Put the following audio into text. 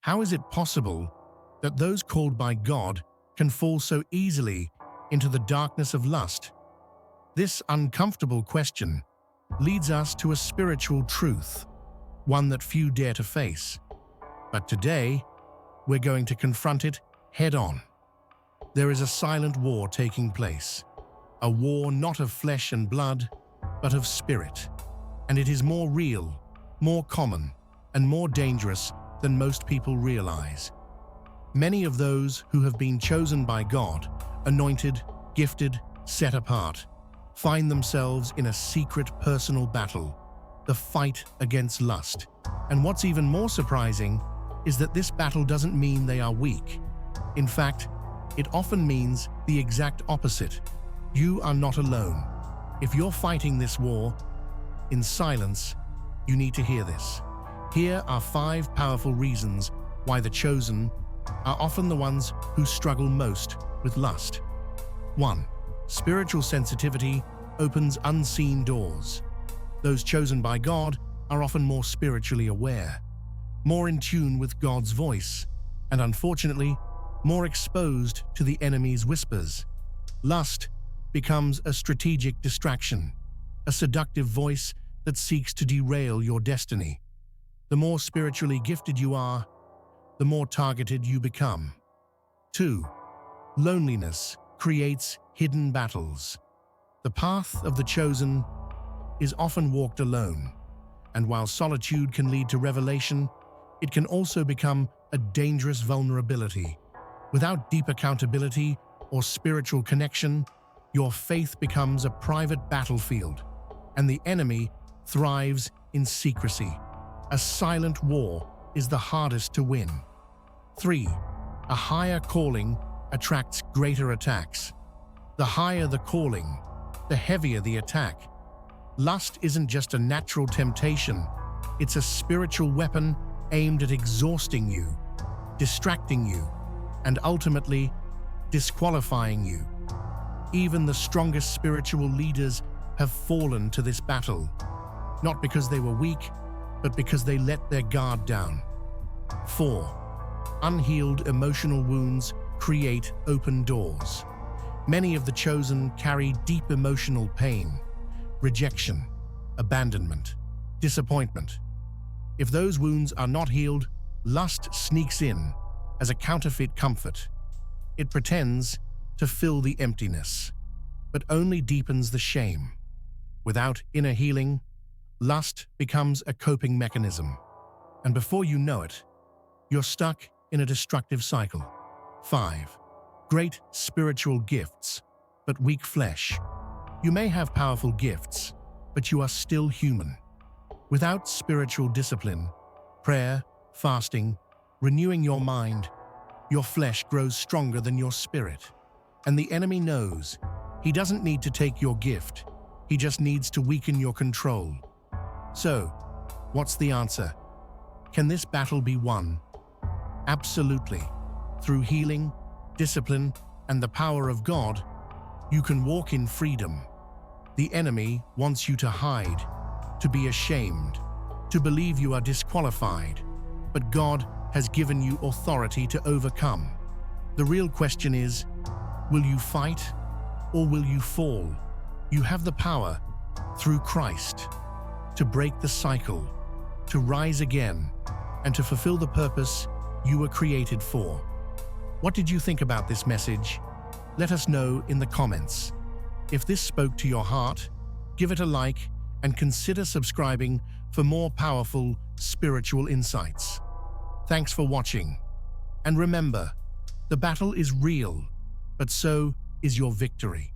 How is it possible that those called by God can fall so easily into the darkness of lust? This uncomfortable question leads us to a spiritual truth, one that few dare to face. But today, we're going to confront it head-on. There is a silent war taking place, a war not of flesh and blood, but of spirit. And it is more real, more common, and more dangerous than most people realize. Many of those who have been chosen by God, anointed, gifted, set apart, find themselves in a secret personal battle, the fight against lust. And what's even more surprising is that this battle doesn't mean they are weak. In fact, it often means the exact opposite. You are not alone. If you're fighting this war in silence, you need to hear this. Here are 5 powerful reasons why the chosen are often the ones who struggle most with lust. 1. Spiritual sensitivity opens unseen doors. Those chosen by God are often more spiritually aware, more in tune with God's voice, and unfortunately, more exposed to the enemy's whispers. Lust becomes a strategic distraction, a seductive voice that seeks to derail your destiny. The more spiritually gifted you are, the more targeted you become. 2. Loneliness creates hidden battles. The path of the chosen is often walked alone, and while solitude can lead to revelation, it can also become a dangerous vulnerability. Without deep accountability or spiritual connection, your faith becomes a private battlefield, and the enemy thrives in secrecy. A silent war is the hardest to win. 3. A higher calling attracts greater attacks. The higher the calling, the heavier the attack. Lust isn't just a natural temptation, it's a spiritual weapon aimed at exhausting you, distracting you, and ultimately disqualifying you. Even the strongest spiritual leaders have fallen to this battle, not because they were weak, but because they let their guard down. 4. Unhealed emotional wounds create open doors. Many of the chosen carry deep emotional pain, rejection, abandonment, disappointment. If those wounds are not healed, lust sneaks in as a counterfeit comfort. It pretends to fill the emptiness, but only deepens the shame. Without inner healing, lust becomes a coping mechanism, and before you know it, you're stuck in a destructive cycle. 5. Great spiritual gifts, but weak flesh. You may have powerful gifts, but you are still human. Without spiritual discipline, prayer, fasting, renewing your mind, your flesh grows stronger than your spirit. And the enemy knows he doesn't need to take your gift, he just needs to weaken your control. So, what's the answer? Can this battle be won? Absolutely. Through healing, discipline, and the power of God, you can walk in freedom. The enemy wants you to hide, to be ashamed, to believe you are disqualified, but God has given you authority to overcome. The real question is, will you fight or will you fall? You have the power, through Christ, to break the cycle, to rise again, and to fulfill the purpose you were created for. What did you think about this message? Let us know in the comments. If this spoke to your heart, give it a like and consider subscribing for more powerful spiritual insights. Thanks for watching. And remember, the battle is real, but so is your victory.